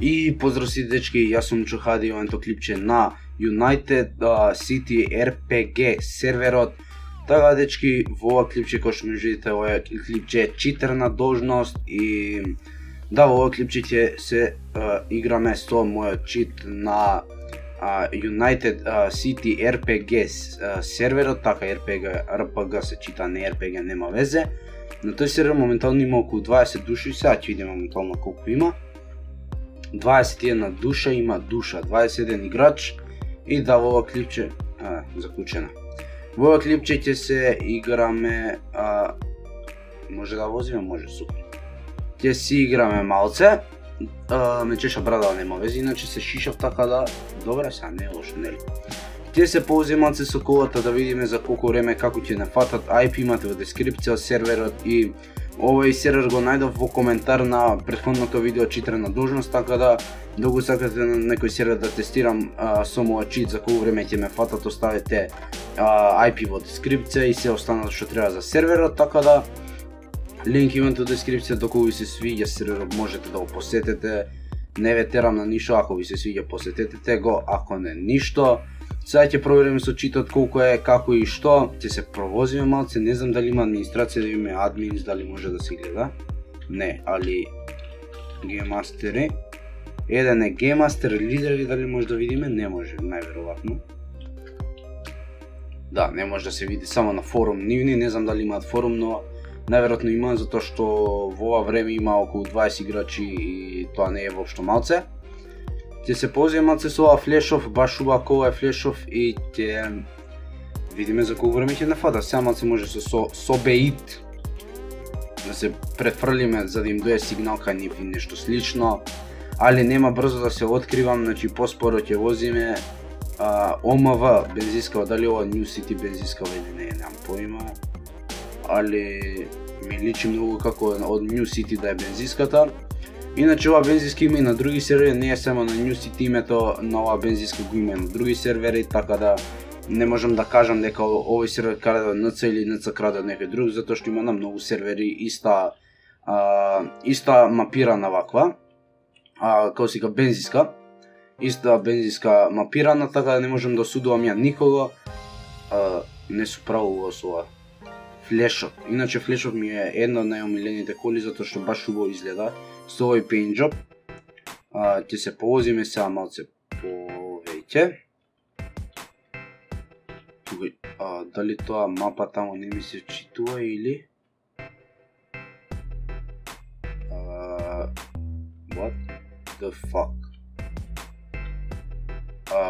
И поздрав си дечки, јас сум Чухади и овото клипче на United City RPG серверот. Така дечки, во ова клипче кој што можете, ова клипче е читерна должност и да, во ова клипче ќе се играме со мојот чит на United City RPG серверот, така RPG се чита, не RPG, нема везе. На тој сервер моментално има околу 20 души, сега ќе видиме моментално колку има. 21 душа има душа, 21 играч и да, во ова клипче заклучена. Во ова клипче ќе се играме, може да возиме, може, супер. Ќе си играме малце, ме чеша брада, нема вези, иначе се шишав така да, добре сега, не е лошо, нели? Ќе се поузи малце со колата да видиме за колку време, како ќе не фатат, IP имате во дескрипција серверот и овој сервер го најдов во коментар на претходното видео читерна должност, така да го сакате на некој сервер да тестирам со мојот чит за колку време ќе ме фатат, оставете IP во дескрипција и се останато што треба за серверот, така да линк имате во дескрипција, доколку ви се свиѓа серверот можете да го посетете. Не ве терам на ништо, ако ви се свиѓа посетете го, ако не ништо. Сега ќе провериме со читот колку е, како и што, ќе се провозиме малце, не знам дали има администрација, да имаме админс, дали може да се гледа. Не, али Game Master еден е Game Master, лидери дали може да видиме, не може, најверојатно. Да, не може да се види само на форум нивни, не знам дали имаат форум, но најверојатно има, затоа што во ова време има околу 20 играчи и тоа не е воопшто малце. Ќе се позиме малце со ова флешов, баш убаво ова е флешов и ќе видиме за колку време ќе не фата. Сега малце може со беит да се префрлиме за да им дое сигнал кај нив и нешто слично, али нема брзо да се откривам, значи поспоро ќе возиме ОМВ бензинска, дали ова New City бензинска или не, немам поима, али ми личи многу како од New City да е бензинската. Иначе ова бензинска има и на други сервери, не е само на New City името на ова бензинска го има на други сервери, така да не можам да кажам дека овој сервер краде од НЦ или НЦ краде од некој друг, затоа што има на многу сервери иста мапирана ваква, како си ка бензинска, иста бензинска мапирана, така да не можам да осудувам ја никого. Не су право со ова флешот. Иначе флешот ми е една од најомилените коли, затоа што баш убаво изгледа со овој paint job. Ќе се повозиме сега малце повеќе. Дали тоа мапа таму не ми се читува или what the fuck?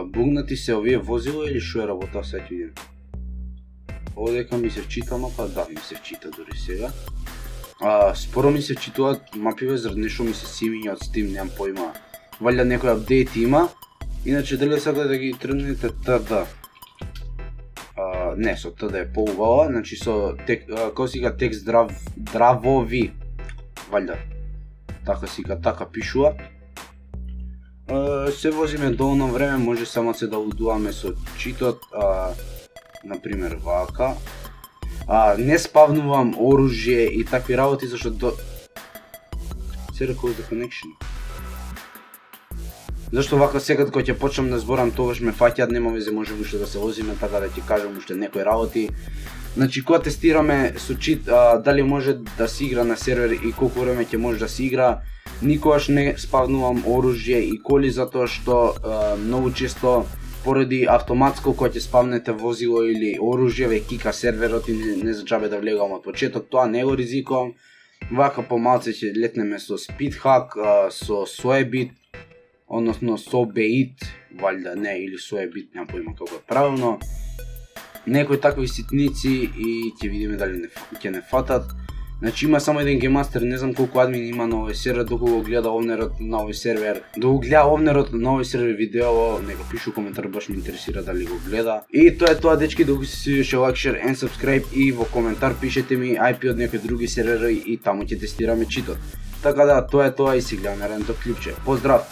Бугнати се овие возила или шо е работа, сега ќе видим. Овдека ми се вчита мапа, да, ми се вчита дори сега. Споро ми се вчитуваат мапиве, заради нешто ми се симиња од Steam, немам поима. Валја некој апдейт има, иначе дали сега да ги тргнете ТД? Не, со ТД е поубава, значи со како сика текст дравови, валја, така сика, така пишува. Се возиме доволно време, може само се да удуваме со читот, например вака. Не спавнувам оружје и такви работи, зашто се record the connection. Зашто вака секад кога ќе почнам да зборам, тогаш ме фаќаат, нема везе, може уште да се возиме, така да ќе кажам уште некои работи. Значи кога тестираме со чит дали може да се игра на сервер и колку време ќе може да се игра, никогаш не спавнувам оружје и коли, затоа што многу често поради автоматско кога ќе спавнете возило или оружје ве кика серверот и не за џабе да влегам од почеток, тоа не го ризикувам. Вака помалце ќе летнеме со speedhack, со soebit, односно со беит, валјда не, или soebit, нема поима како е правилно. Некои такви ситници и ќе видиме дали ќе не фатат. Значи има само еден Game Master, не знам колку админ има на овој сервер, доколку го гледа овнерот на овој сервер. Доколку гледа овнерот на овој сервер видео, нека пише коментар, баш ме интересира дали го гледа. И тоа е тоа дечки, доколку се свиеше лайк, шер and subscribe и во коментар пишете ми IP од некои други сервери и таму ќе тестираме читот. Така да, тоа е тоа и си гледаме наредното клипче. Поздрав!